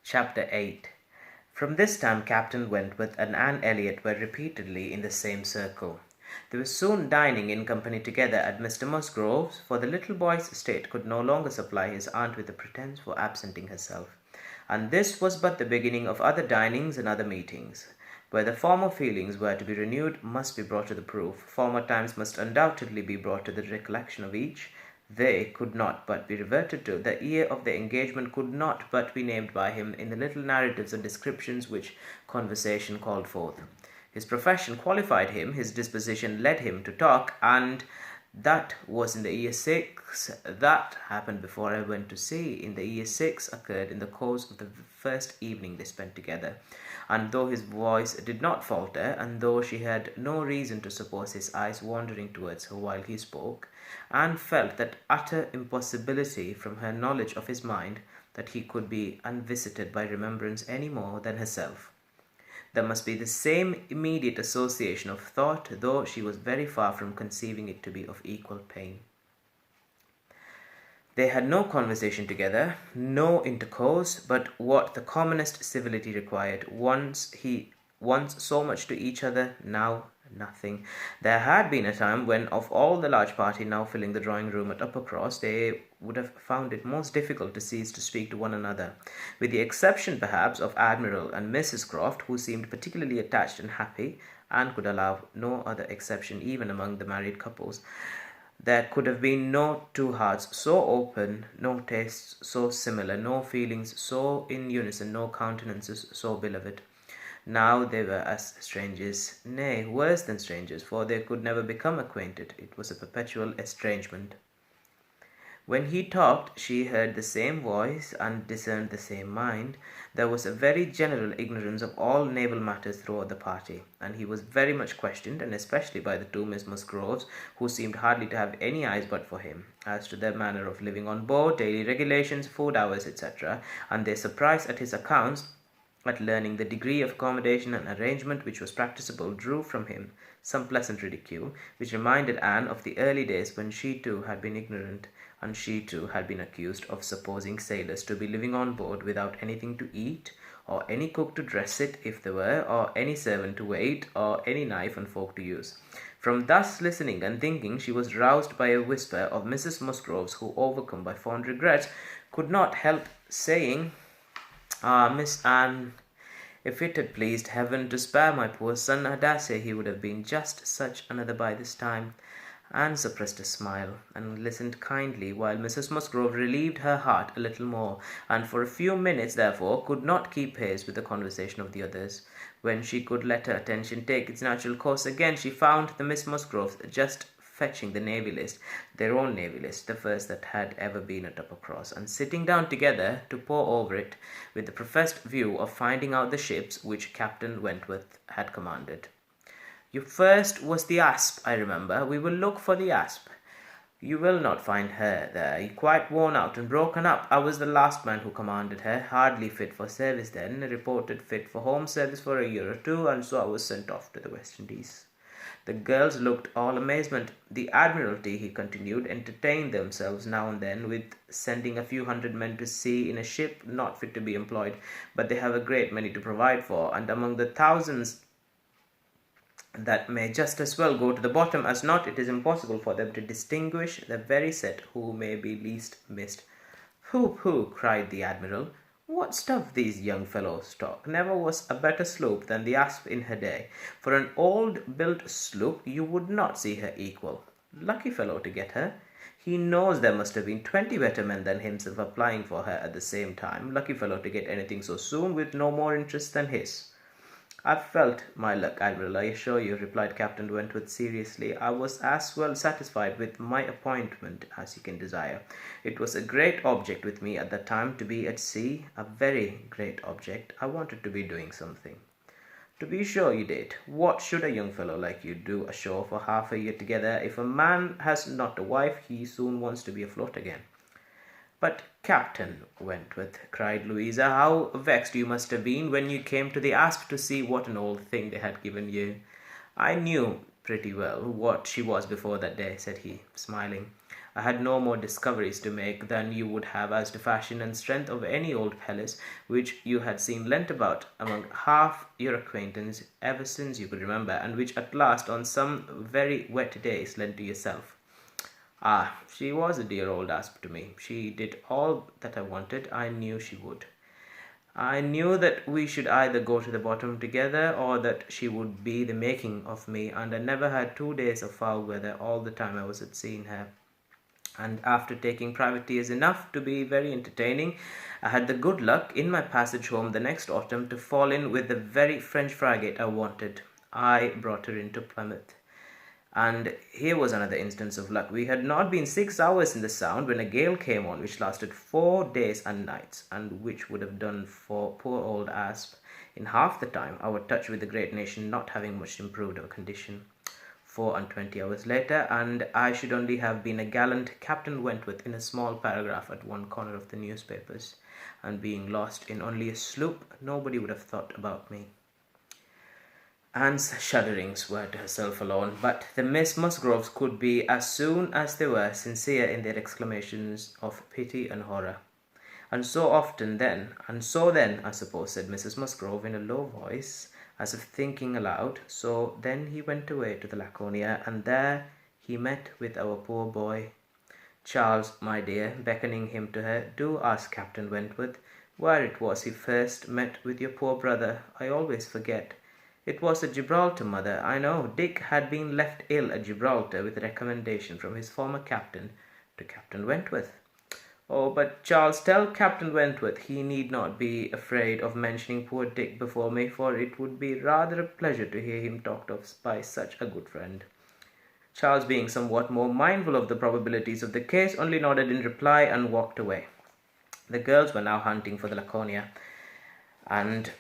Chapter 8. From this time Captain Wentworth and Anne Elliot were repeatedly in the same circle. They were soon dining in company together at Mr. Musgrove's, for the little boy's estate could no longer supply his aunt with a pretence for absenting herself, and this was but the beginning of other dinings and other meetings. Where the former feelings were to be renewed must be brought to the proof, former times must undoubtedly be brought to the recollection of each. They could not but be reverted to. The year of the engagement could not but be named by him in the little narratives and descriptions which conversation called forth. His profession qualified him, his disposition led him to talk, and that was in the year 6. That happened before I went to sea. In the year 6 occurred in the course of the first evening they spent together, and though his voice did not falter, and though she had no reason to suppose his eyes wandering towards her while he spoke, Anne felt that utter impossibility from her knowledge of his mind, that he could be unvisited by remembrance any more than herself. There must be the same immediate association of thought, though she was very far from conceiving it to be of equal pain. They had no conversation together, no intercourse, but what the commonest civility required. Once so much to each other, now nothing. There had been a time when, of all the large party now filling the drawing-room at Uppercross, they would have found it most difficult to cease to speak to one another, with the exception, perhaps, of Admiral and Mrs. Croft, who seemed particularly attached and happy, and could allow no other exception even among the married couples. There could have been no two hearts so open, no tastes so similar, no feelings so in unison, no countenances so beloved. Now they were as strangers, nay, worse than strangers, for they could never become acquainted. It was a perpetual estrangement. When he talked, she heard the same voice and discerned the same mind. There was a very general ignorance of all naval matters throughout the party, and he was very much questioned, and especially by the two Miss Musgroves, who seemed hardly to have any eyes but for him, as to their manner of living on board, daily regulations, food hours, etc., and their surprise at his accounts, at learning the degree of accommodation and arrangement which was practicable, drew from him some pleasant ridicule, which reminded Anne of the early days when she too had been ignorant, and she too had been accused of supposing sailors to be living on board without anything to eat, or any cook to dress it if there were, or any servant to wait, or any knife and fork to use. From thus listening and thinking, she was roused by a whisper of Mrs. Musgrove's, who, overcome by fond regrets, could not help saying, "Ah, Miss Anne, if it had pleased heaven to spare my poor son, I dare say he would have been just such another by this time." Anne suppressed a smile, and listened kindly, while Mrs. Musgrove relieved her heart a little more, and for a few minutes, therefore, could not keep pace with the conversation of the others. When she could let her attention take its natural course again, she found the Miss Musgroves just fetching the Navy List, their own Navy List, the first that had ever been at Uppercross, and sitting down together to pore over it, with the professed view of finding out the ships which Captain Wentworth had commanded. "Your first was the Asp, I remember. We will look for the Asp. You will not find her there. Quite worn out and broken up. I was the last man who commanded her, hardly fit for service then, reported fit for home service for a year or two, and so I was sent off to the West Indies." The girls looked all amazement. "The Admiralty," he continued, "entertained themselves now and then with sending a few hundred men to sea in a ship not fit to be employed, but they have a great many to provide for, and among the thousands that may just as well go to the bottom as not, it is impossible for them to distinguish the very set who may be least missed." "Pooh, pooh!" cried the Admiral. "What stuff these young fellows talk! Never was a better sloop than the Asp in her day. For an old-built sloop, you would not see her equal. Lucky fellow to get her. He knows there must have been 20 better men than himself applying for her at the same time. Lucky fellow to get anything so soon, with no more interest than his." "I've felt my luck, Admiral, I assure you," replied Captain Wentworth seriously. "I was as well satisfied with my appointment as you can desire. It was a great object with me at that time to be at sea, a very great object. I wanted to be doing something." "To be sure you did. What should a young fellow like you do ashore for half a year together? If a man has not a wife, he soon wants to be afloat again." "But, Captain Wentworth," cried Louisa, "how vexed you must have been when you came to the Asp to see what an old thing they had given you." "I knew pretty well what she was before that day," said he, smiling. I had no more discoveries to make than you would have as to fashion and strength of any old pelisse which you had seen lent about among half your acquaintance ever since you could remember, and which at last on some very wet days lent to yourself. Ah, she was a dear old asp to me. She did all that I wanted. I knew she would. I knew that we should either go to the bottom together or that she would be the making of me, and I never had 2 days of foul weather all the time I was at sea in her. And after taking privateers enough to be very entertaining, I had the good luck in my passage home the next autumn to fall in with the very French frigate I wanted. I brought her into Plymouth. And here was another instance of luck. We had not been 6 hours in the Sound when a gale came on, which lasted 4 days and nights, and which would have done for poor old Asp in half the time, our touch with the great nation not having much improved our condition. 4 and 20 hours later, and I should only have been a gallant Captain Wentworth in a small paragraph at one corner of the newspapers, and being lost in only a sloop, nobody would have thought about me. Anne's shudderings were to herself alone, but the Miss Musgroves could be, as soon as they were, sincere in their exclamations of pity and horror. And so then, I suppose, said Mrs. Musgrove in a low voice, as if thinking aloud. So then he went away to the Laconia, and there he met with our poor boy. Charles, my dear, beckoning him to her, do ask Captain Wentworth where it was he first met with your poor brother. I always forget. It was at Gibraltar, mother. I know. Dick had been left ill at Gibraltar with recommendation from his former captain to Captain Wentworth. Oh, but Charles, tell Captain Wentworth he need not be afraid of mentioning poor Dick before me, for it would be rather a pleasure to hear him talked of by such a good friend. Charles, being somewhat more mindful of the probabilities of the case, only nodded in reply and walked away. The girls were now hunting for the Laconia, and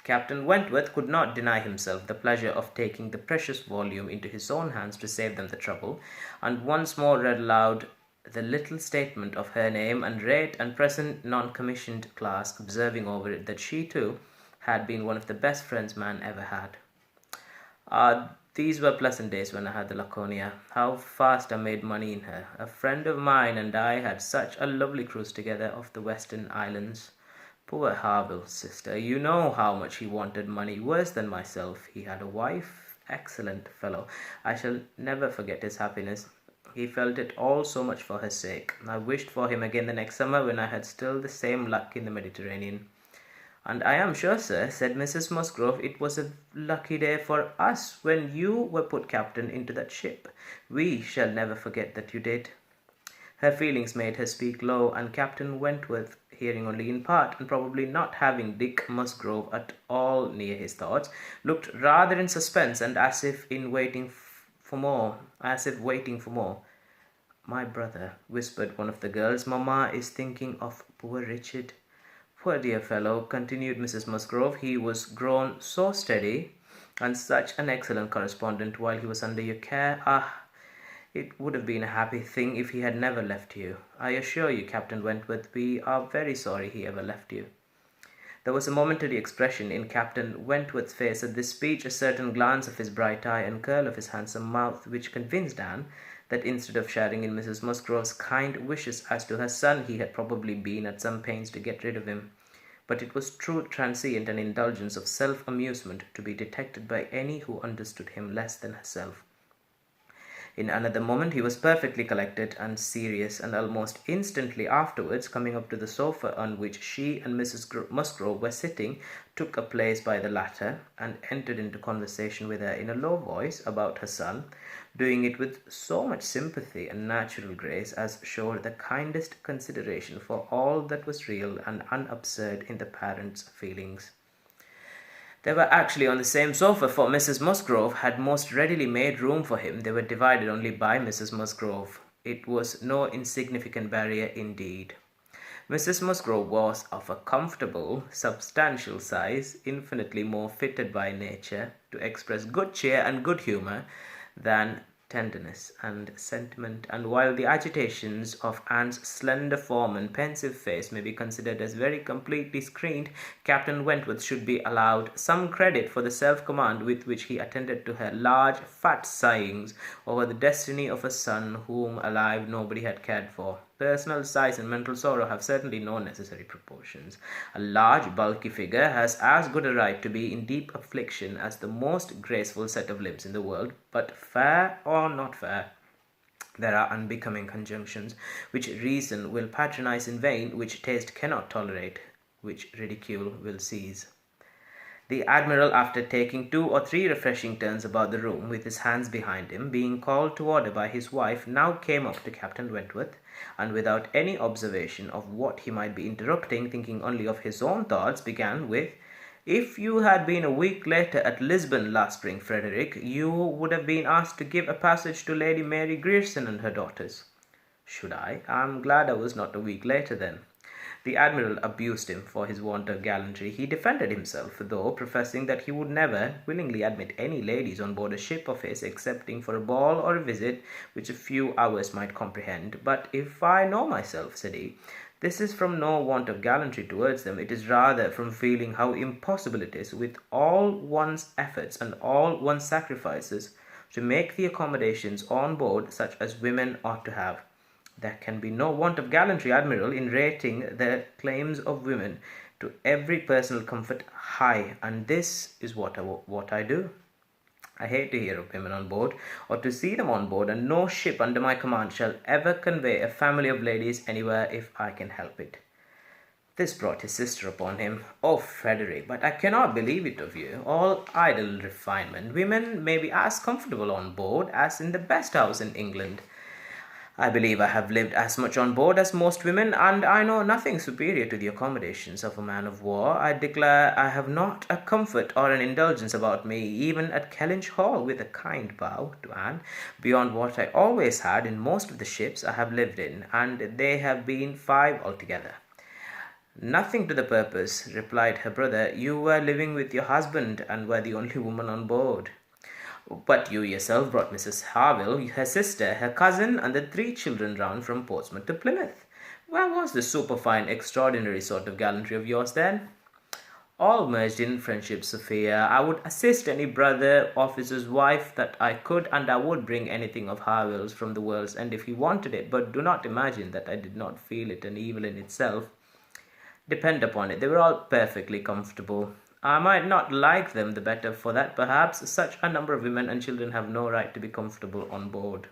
Captain Wentworth could not deny himself the pleasure of taking the precious volume into his own hands to save them the trouble, and once more read aloud the little statement of her name and rate and present non-commissioned class, observing over it that she too had been one of the best friends man ever had. Ah, these were pleasant days when I had the Laconia. How fast I made money in her. A friend of mine and I had such a lovely cruise together off the Western Islands. Poor Harville's sister, you know how much he wanted money, worse than myself. He had a wife, excellent fellow. I shall never forget his happiness. He felt it all so much for her sake. I wished for him again the next summer when I had still the same luck in the Mediterranean. And I am sure, sir, said Mrs. Musgrove, it was a lucky day for us when you were put captain into that ship. We shall never forget that you did. Her feelings made her speak low, and Captain Wentworth, hearing only in part, and probably not having Dick Musgrove at all near his thoughts, looked rather in suspense and as if waiting for more. My brother, whispered one of the girls, mamma is thinking of poor Richard. Poor dear fellow, continued Mrs. Musgrove, he was grown so steady, and such an excellent correspondent while he was under your care. Ah, it would have been a happy thing if he had never left you. I assure you, Captain Wentworth, we are very sorry he ever left you. There was a momentary expression in Captain Wentworth's face at this speech, a certain glance of his bright eye and curl of his handsome mouth, which convinced Anne that instead of sharing in Mrs. Musgrove's kind wishes as to her son, he had probably been at some pains to get rid of him. But it was true transient and indulgence of self-amusement to be detected by any who understood him less than herself. In another moment he was perfectly collected and serious, and almost instantly afterwards, coming up to the sofa on which she and Mrs. Musgrove were sitting, took a place by the latter, and entered into conversation with her in a low voice about her son, doing it with so much sympathy and natural grace as showed the kindest consideration for all that was real and unabsurd in the parent's feelings. They were actually on the same sofa, for Mrs. Musgrove had most readily made room for him. They were divided only by Mrs. Musgrove. It was no insignificant barrier indeed. Mrs. Musgrove was of a comfortable, substantial size, infinitely more fitted by nature to express good cheer and good humour than tenderness and sentiment, and while the agitations of Anne's slender form and pensive face may be considered as very completely screened, Captain Wentworth should be allowed some credit for the self-command with which he attended to her large, fat sighings over the destiny of a son whom alive nobody had cared for. Personal size and mental sorrow have certainly no necessary proportions. A large, bulky figure has as good a right to be in deep affliction as the most graceful set of limbs in the world, but fair or not fair, there are unbecoming conjunctions which reason will patronize in vain, which taste cannot tolerate, which ridicule will seize. The Admiral, after taking 2 or 3 refreshing turns about the room with his hands behind him, being called to order by his wife, now came up to Captain Wentworth, and without any observation of what he might be interrupting, thinking only of his own thoughts, began with, "If you had been a week later at Lisbon last spring, Frederick, you would have been asked to give a passage to Lady Mary Grierson and her daughters." "Should I? I'm glad I was not a week later then." The Admiral abused him for his want of gallantry. He defended himself, though, professing that he would never willingly admit any ladies on board a ship of his, excepting for a ball or a visit which a few hours might comprehend. "But if I know myself," said he, "this is from no want of gallantry towards them. It is rather from feeling how impossible it is, with all one's efforts and all one's sacrifices, to make the accommodations on board such as women ought to have. There can be no want of gallantry, Admiral, in rating the claims of women to every personal comfort high, and this is what I do. I hate to hear of women on board, or to see them on board, and no ship under my command shall ever convey a family of ladies anywhere if I can help it." This brought his sister upon him. "Oh, Frederick, but I cannot believe it of you. All idle refinement. Women may be as comfortable on board as in the best house in England. I believe I have lived as much on board as most women, and I know nothing superior to the accommodations of a man of war. I declare I have not a comfort or an indulgence about me, even at Kellynch Hall," with a kind bow to Anne, "beyond what I always had in most of the ships I have lived in, and they have been 5 altogether." "Nothing to the purpose," replied her brother. "You were living with your husband, and were the only woman on board." "But you yourself brought Mrs. Harville, her sister, her cousin, and the 3 children round from Portsmouth to Plymouth. Where was this superfine, extraordinary sort of gallantry of yours then?" "All merged in friendship, Sophia. I would assist any brother officer's wife that I could, and I would bring anything of Harville's from the world's end if he wanted it, but do not imagine that I did not feel it an evil in itself. Depend upon it, they were all perfectly comfortable. I might not like them the better for that, perhaps. Such a number of women and children have no right to be comfortable on board."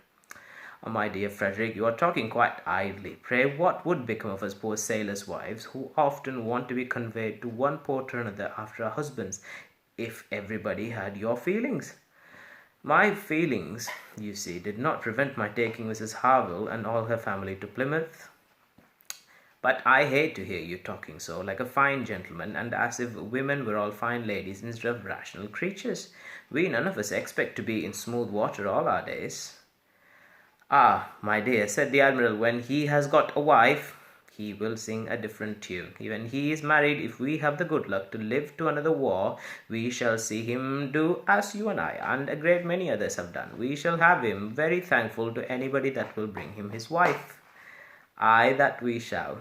"Oh, my dear Frederick, you are talking quite idly. Pray, what would become of us poor sailors' wives, who often want to be conveyed to one port or another after our husbands, if everybody had your feelings?" "My feelings, you see, did not prevent my taking Mrs. Harville and all her family to Plymouth. But I hate to hear you talking so, like a fine gentleman, and as if women were all fine ladies instead of rational creatures. We none of us expect to be in smooth water all our days." "Ah, my dear," said the Admiral, "when he has got a wife, he will sing a different tune. When he is married, if we have the good luck to live to another war, we shall see him do as you and I, and a great many others have done. We shall have him very thankful to anybody that will bring him his wife." "Aye, that we shall."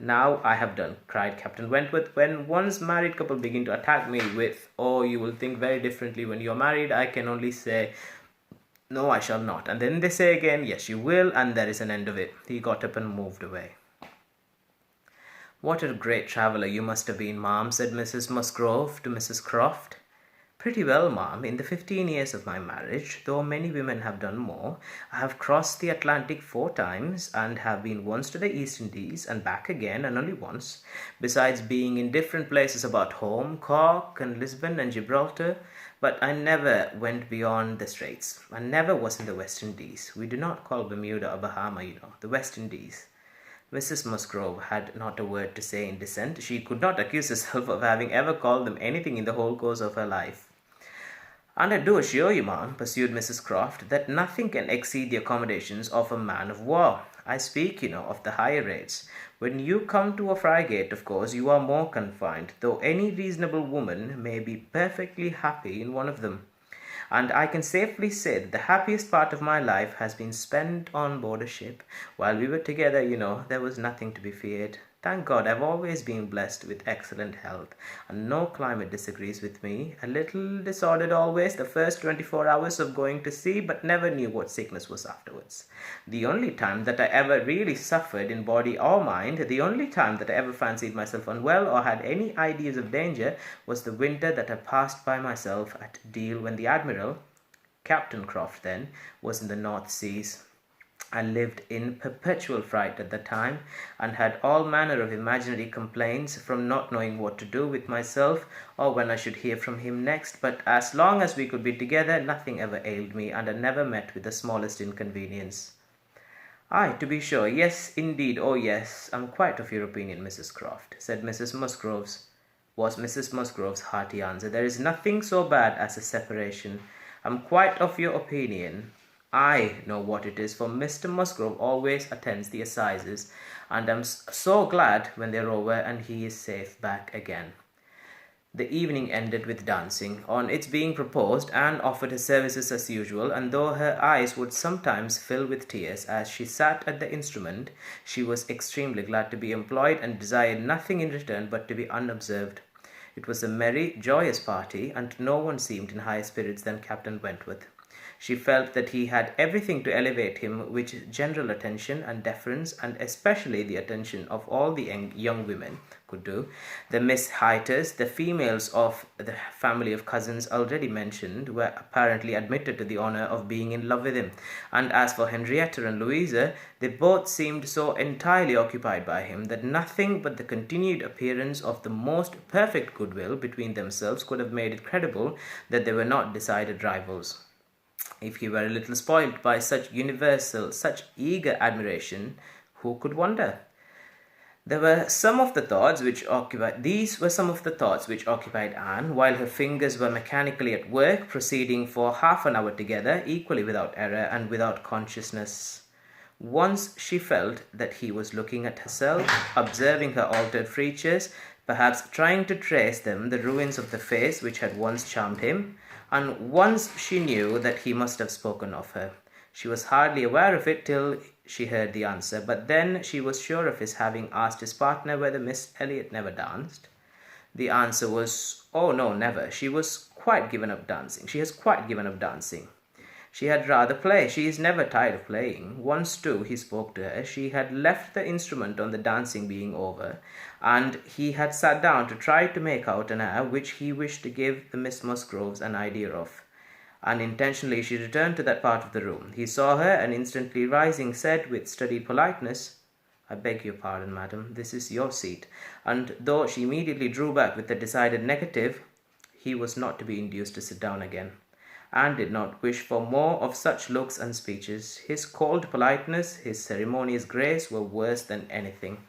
"Now I have done," cried Captain Wentworth. "When one's married couple begin to attack me with, 'Oh, you will think very differently when you are married,' I can only say, 'No, I shall not.' And then they say again, 'Yes, you will,' and there is an end of it." He got up and moved away. "What a great traveller you must have been, ma'am," said Mrs. Musgrove to Mrs. Croft. "Pretty well, ma'am. In the 15 years of my marriage, though many women have done more, I have crossed the Atlantic 4 times, and have been once to the East Indies, and back again, and only once, besides being in different places about home, Cork, and Lisbon, and Gibraltar. But I never went beyond the Straits, and never was in the West Indies. We do not call Bermuda or Bahama, you know, the West Indies." Mrs. Musgrove had not a word to say in dissent. She could not accuse herself of having ever called them anything in the whole course of her life. "And I do assure you, ma'am," pursued Mrs. Croft, "that nothing can exceed the accommodations of a man of war. I speak, you know, of the higher rates. When you come to a frigate, of course, you are more confined, though any reasonable woman may be perfectly happy in one of them. and I can safely say that the happiest part of my life has been spent on board a ship. While we were together, there was nothing to be feared. Thank God, I've always been blessed with excellent health, and no climate disagrees with me. A little disordered always the first 24 hours of going to sea, but never knew what sickness was afterwards. The only time that I ever really suffered in body or mind, the only time that I ever fancied myself unwell or had any ideas of danger, was the winter that I passed by myself at Deal when the Admiral, Captain Croft then, was in the North Seas. I lived in perpetual fright at the time, and had all manner of imaginary complaints from not knowing what to do with myself, or when I should hear from him next. But as long as we could be together, nothing ever ailed me, and I never met with the smallest inconvenience. Ay, to be sure, yes, indeed, oh yes, I'm quite of your opinion, Mrs. Croft, said was Mrs. Musgrove's hearty answer. There is nothing so bad as a separation. I'm quite of your opinion. I know what it is, for Mr. Musgrove always attends the assizes, and I'm so glad when they're over and he is safe back again. The evening ended with dancing. On its being proposed, Anne offered her services as usual, and though her eyes would sometimes fill with tears as she sat at the instrument, she was extremely glad to be employed, and desired nothing in return but to be unobserved. It was a merry, joyous party, and no one seemed in higher spirits than Captain Wentworth. She felt that he had everything to elevate him, which general attention and deference, and especially the attention of all the young women, could do. The Miss Hayters, the females of the family of cousins already mentioned, were apparently admitted to the honour of being in love with him, and as for Henrietta and Louisa, they both seemed so entirely occupied by him that nothing but the continued appearance of the most perfect goodwill between themselves could have made it credible that they were not decided rivals. If he were a little spoilt by such universal, such eager admiration, who could wonder? These were some of the thoughts which occupied Anne, while her fingers were mechanically at work, proceeding for half an hour together, equally without error and without consciousness. Once she felt that he was looking at herself, observing her altered features, perhaps trying to trace them the ruins of the face which had once charmed him, and once she knew that he must have spoken of her. She was hardly aware of it till she heard the answer, but then she was sure of his having asked his partner whether Miss Elliot never danced. The answer was, oh no, never. She has quite given up dancing. She had rather play. She is never tired of playing. Once, too, he spoke to her. She had left the instrument on the dancing being over, and he had sat down to try to make out an air which he wished to give the Miss Musgroves an idea of. Unintentionally she returned to that part of the room. He saw her, and instantly rising, said with studied politeness, I beg your pardon, madam, this is your seat. And though she immediately drew back with a decided negative, he was not to be induced to sit down again, and did not wish for more of such looks and speeches. His cold politeness, his ceremonious grace were worse than anything.